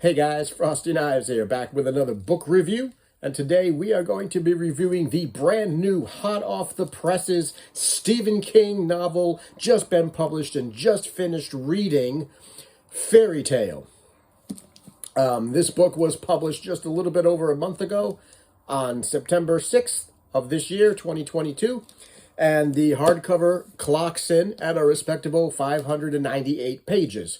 Hey guys, Frosty Knives here, back with another book review. And today we are going to be reviewing the brand new, hot off the presses Stephen King novel, just been published and just finished reading, Fairy Tale. This book was published just a little bit over a month ago on September 6th of this year, 2022. And the hardcover clocks in at a respectable 598 pages.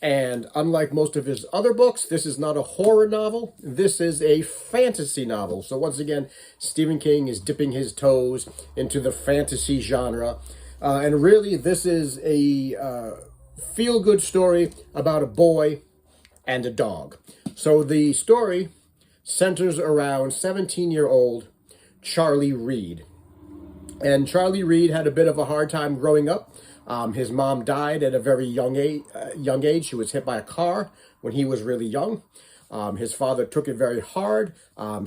And unlike most of his other books, this is not a horror novel. This is a fantasy novel. So once again, Stephen King is dipping his toes into the fantasy genre. And really, this is a feel-good story about a boy and a dog. So the story centers around 17-year-old Charlie Reed. And Charlie Reed had a bit of a hard time growing up. His mom died at a very young age. She was hit by a car when he was really young. His father took it very hard,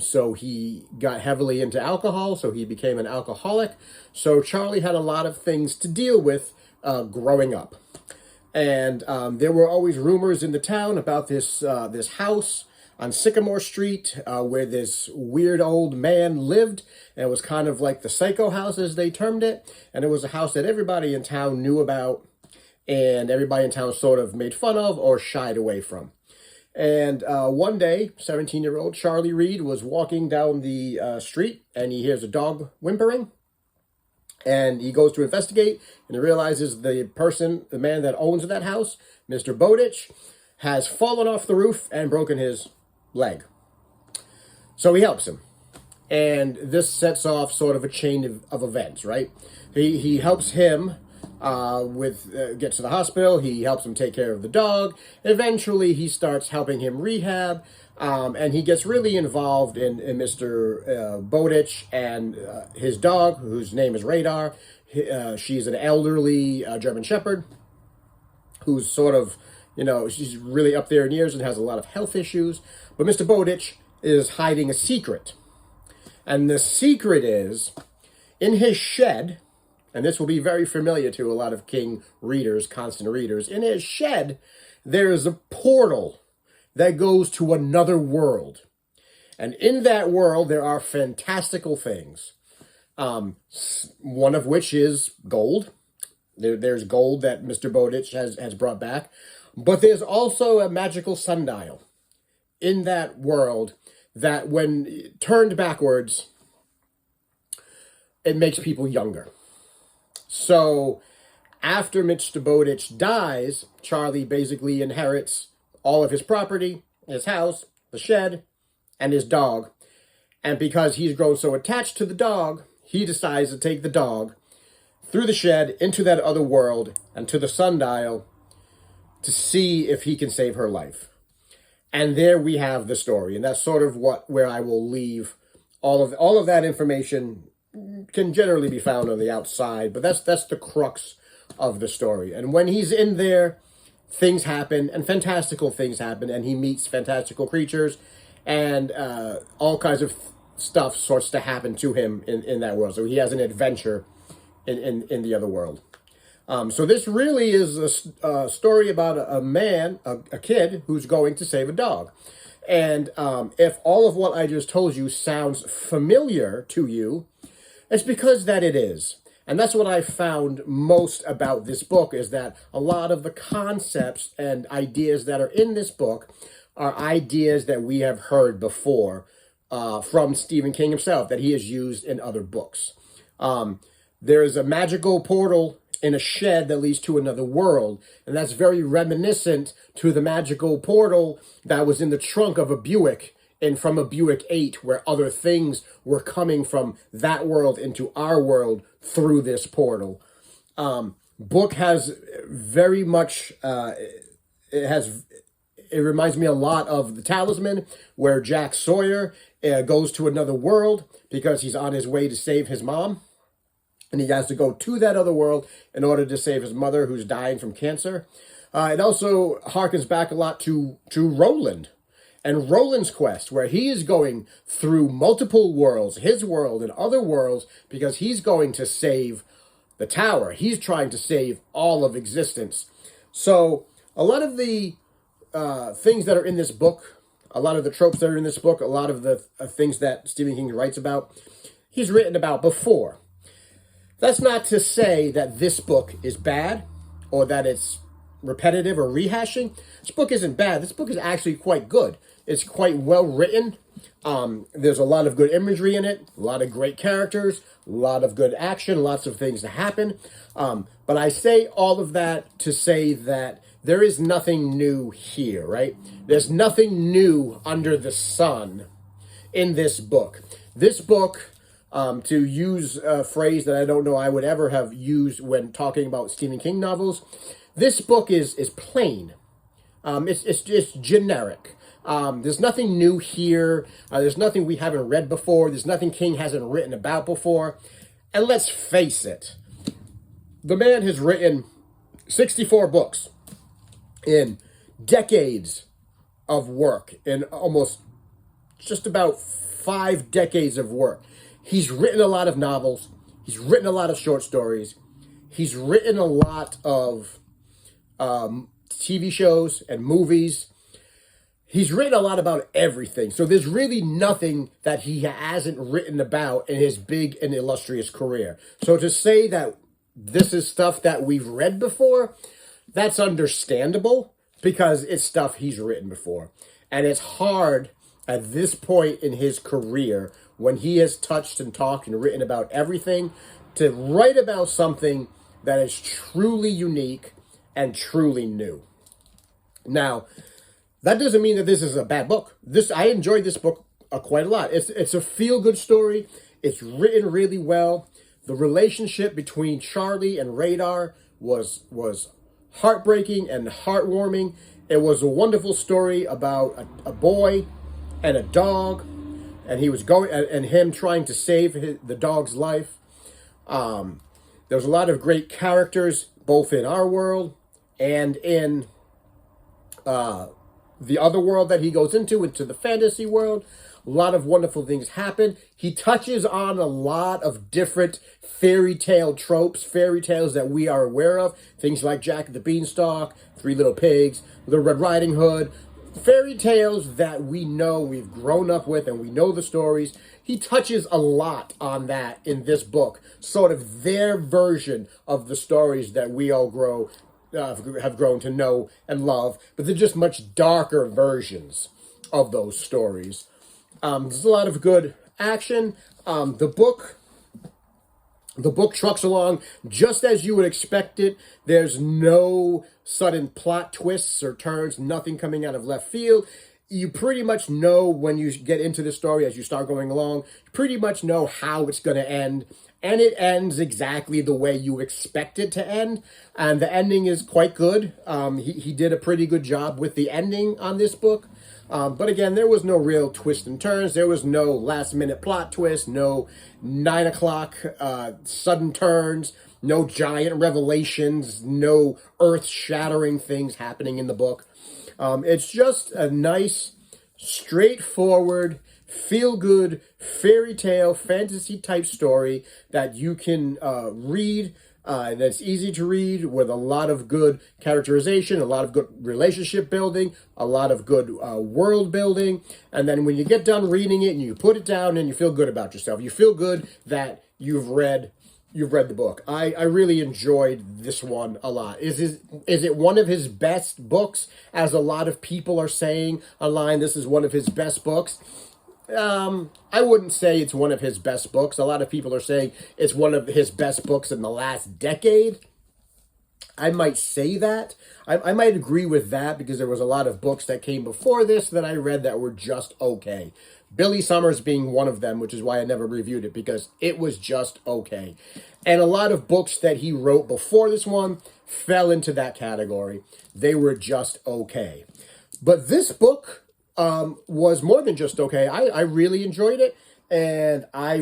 so he got heavily into alcohol, so he became an alcoholic. So Charlie had a lot of things to deal with growing up. And there were always rumors in the town about this house on Sycamore Street, where this weird old man lived. And it was kind of like the psycho house, as they termed it. And it was a house that everybody in town knew about, and everybody in town sort of made fun of or shied away from. And one day, 17-year-old Charlie Reed was walking down the street, and he hears a dog whimpering. And he goes to investigate, and he realizes the man that owns that house, Mr. Bowditch, has fallen off the roof and broken his leg. So he helps him. And this sets off sort of a chain of events, right? He helps him get to the hospital. He helps him take care of the dog. Eventually, he starts helping him rehab. And he gets really involved in Mr. Bowditch and his dog, whose name is Radar. She's an elderly German Shepherd who's sort of, she's really up there in years and has a lot of health issues. But Mr. Bowditch is hiding a secret. And the secret is, in his shed, and this will be very familiar to a lot of King readers, constant readers, in his shed, there is a portal that goes to another world. And in that world, there are fantastical things. One of which is gold. There's gold that Mr. Bowditch has brought back. But there's also a magical sundial in that world that, when turned backwards, it makes people younger. So after Mr. Bowditch dies, Charlie basically inherits all of his property, his house, the shed, and his dog. And because he's grown so attached to the dog, he decides to take the dog through the shed into that other world and to the sundial to see if he can save her life. And there we have the story. And that's sort of where I will leave all of that information. Can generally be found on the outside, but that's the crux of the story. And when he's in there, things happen, and fantastical things happen, and he meets fantastical creatures, and all kinds of stuff starts to happen to him in that world. So he has an adventure in the other world. So this really is a story about a kid who's going to save a dog. And if all of what I just told you sounds familiar to you, it's because that it is. And that's what I found most about this book, is that a lot of the concepts and ideas that are in this book are ideas that we have heard before from Stephen King himself, that he has used in other books. There is a magical portal in a shed that leads to another world, and that's very reminiscent to the magical portal that was in the trunk of a Buick and from a Buick 8, where other things were coming from that world into our world through this portal. Book has very much, it reminds me a lot of The Talisman, where Jack Sawyer goes to another world because he's on his way to save his mom. And he has to go to that other world in order to save his mother, who's dying from cancer. It also harkens back a lot to Roland and Roland's quest, where he is going through multiple worlds, his world and other worlds, because he's going to save the tower. He's trying to save all of existence. So a lot of the things that are in this book, a lot of the tropes that are in this book, a lot of the things that Stephen King writes about, he's written about before. That's not to say that this book is bad or that it's repetitive or rehashing. This book isn't bad. This book is actually quite good. It's quite well written. There's a lot of good imagery in it, a lot of great characters, a lot of good action, lots of things to happen. But I say all of that to say that there is nothing new here, right? There's nothing new under the sun in this book. This book, to use a phrase that I don't know I would ever have used when talking about Stephen King novels, this book is plain. It's just generic. There's nothing new here. There's nothing we haven't read before. There's nothing King hasn't written about before. And let's face it, the man has written 64 books in decades of work, in almost just about 5 decades of work. He's written a lot of novels. He's written a lot of short stories. He's written a lot of TV shows and movies. He's written a lot about everything. So there's really nothing that he hasn't written about in his big and illustrious career. So to say that this is stuff that we've read before, that's understandable because it's stuff he's written before. And it's hard at this point in his career, when he has touched and talked and written about everything, to write about something that is truly unique and truly new. Now, that doesn't mean that this is a bad book. I enjoyed this book quite a lot. It's a feel-good story. It's written really well. The relationship between Charlie and Radar was heartbreaking and heartwarming. It was a wonderful story about a boy and a dog, and him trying to save the dog's life. There's a lot of great characters, both in our world and in the other world that he goes into the fantasy world. A lot of wonderful things happen. He touches on a lot of different fairy tale tropes, fairy tales that we are aware of. Things like Jack the Beanstalk, Three Little Pigs, The Red Riding Hood. Fairy tales that we know, we've grown up with, and we know the stories. He touches a lot on that in this book. Sort of their version of the stories that we all have grown to know and love, but they're just much darker versions of those stories. There's a lot of good action. The book trucks along just as you would expect it. There's no sudden plot twists or turns, nothing coming out of left field. You pretty much know when you get into the story, as you start going along, you pretty much know how it's going to end. And it ends exactly the way you expect it to end. And the ending is quite good. He did a pretty good job with the ending on this book. But again, there was no real twists and turns. There was no last-minute plot twist, no 9 o'clock sudden turns, no giant revelations, no earth-shattering things happening in the book. It's just a nice, straightforward, feel-good, fairy tale, fantasy-type story that you can read. That's easy to read, with a lot of good characterization, a lot of good relationship building, a lot of good world building. And then when you get done reading it and you put it down and you feel good about yourself, you feel good that you've read the book. I really enjoyed this one a lot. Is it one of his best books? As a lot of people are saying online, this is one of his best books. I wouldn't say it's one of his best books. A lot of people are saying it's one of his best books in the last decade. I might say that. I might agree with that, because there was a lot of books that came before this that I read that were just okay. Billy Summers being one of them, which is why I never reviewed it, because it was just okay. And a lot of books that he wrote before this one fell into that category. They were just okay. But this book was more than just okay. I really enjoyed it, and I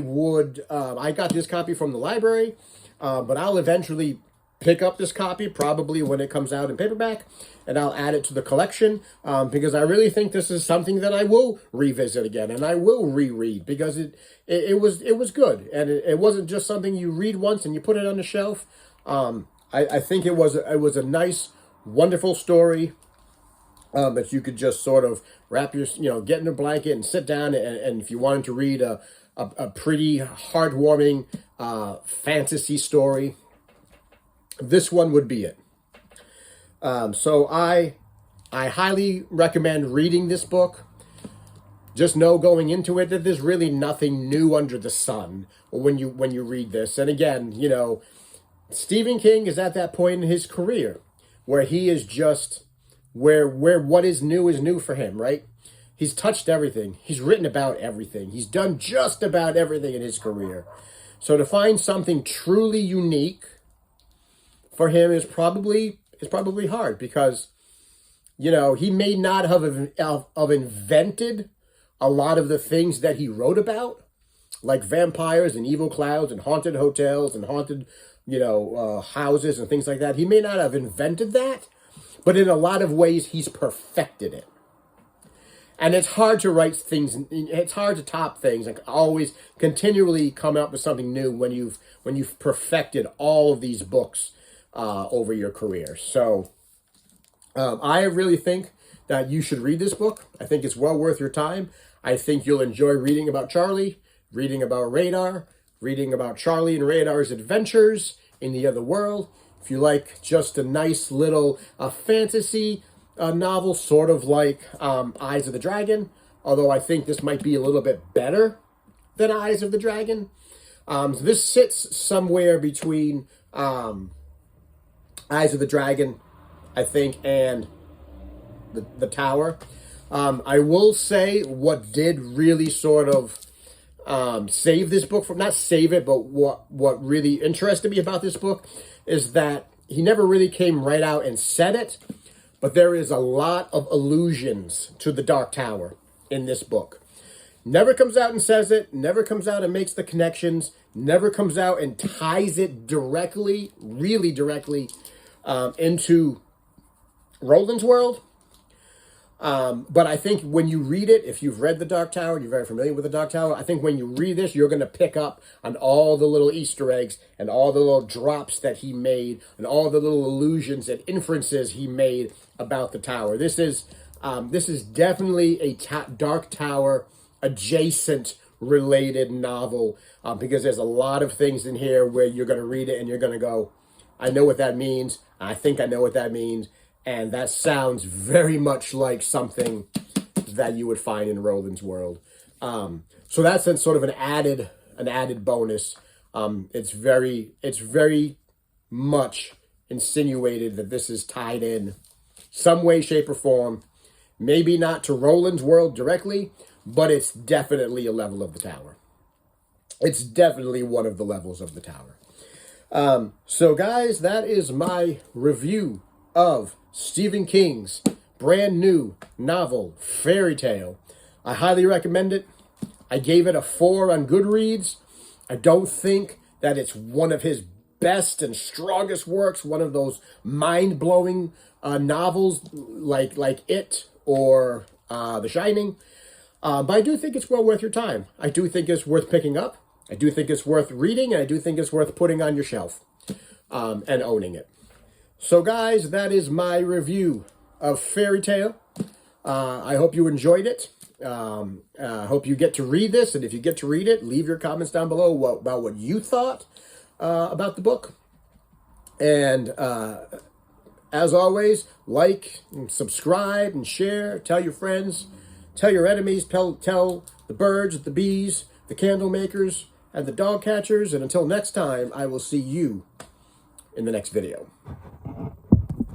got this copy from the library, but I'll eventually pick up this copy, probably when it comes out in paperback, and I'll add it to the collection, because I really think this is something that I will revisit again, and I will reread, because it was good, and it wasn't just something you read once and you put it on the shelf. I think it was a nice, wonderful story. that you could just sort of wrap your, get in a blanket and sit down. And if you wanted to read a pretty heartwarming fantasy story, this one would be it. So I highly recommend reading this book. Just know going into it that there's really nothing new under the sun when you read this. And again, Stephen King is at that point in his career where he is just where what is new for him, right? He's touched everything. He's written about everything. He's done just about everything in his career. So to find something truly unique for him is probably hard because he may not have invented a lot of the things that he wrote about, like vampires and evil clouds and haunted hotels and haunted, houses and things like that. He may not have invented that, but in a lot of ways, he's perfected it. And it's hard to write things. It's hard to top things. Like always, continually come up with something new when you've perfected all of these books over your career. So I really think that you should read this book. I think it's well worth your time. I think you'll enjoy reading about Charlie, reading about Radar, reading about Charlie and Radar's adventures in the other world. If you like just a nice little fantasy novel, sort of like Eyes of the Dragon, although I think this might be a little bit better than Eyes of the Dragon. So this sits somewhere between Eyes of the Dragon, I think, and the Tower. I will say what did really sort of save this book from, not save it, but what really interested me about this book is that he never really came right out and said it, but there is a lot of allusions to the Dark Tower in this book. Never comes out and says it, never comes out and makes the connections, never comes out and ties it directly, really directly, into Roland's world. But I think when you read it, if you've read The Dark Tower, and you're very familiar with The Dark Tower, I think when you read this, you're going to pick up on all the little Easter eggs and all the little drops that he made and all the little allusions and inferences he made about the tower. This is definitely a Dark Tower adjacent related novel because there's a lot of things in here where you're going to read it and you're going to go, I know what that means. I think I know what that means. And that sounds very much like something that you would find in Roland's world. So that's sort of an added bonus. It's very much insinuated that this is tied in some way, shape, or form. Maybe not to Roland's world directly, but it's definitely a level of the tower. It's definitely one of the levels of the tower. So guys, that is my review of Stephen King's brand new novel, Fairy Tale. I highly recommend it. I gave it a 4 on Goodreads. I don't think that it's one of his best and strongest works, one of those mind-blowing novels like It or The Shining. But I do think it's well worth your time. I do think it's worth picking up. I do think it's worth reading, and I do think it's worth putting on your shelf and owning it. So guys, that is my review of Fairy Tale. I hope you enjoyed it. I hope you get to read this, and if you get to read it, leave your comments down below about what you thought about the book. And as always, like and subscribe and share. Tell your friends, tell your enemies, tell the birds, the bees, the candle makers, and the dog catchers. And until next time, I will see you in the next video.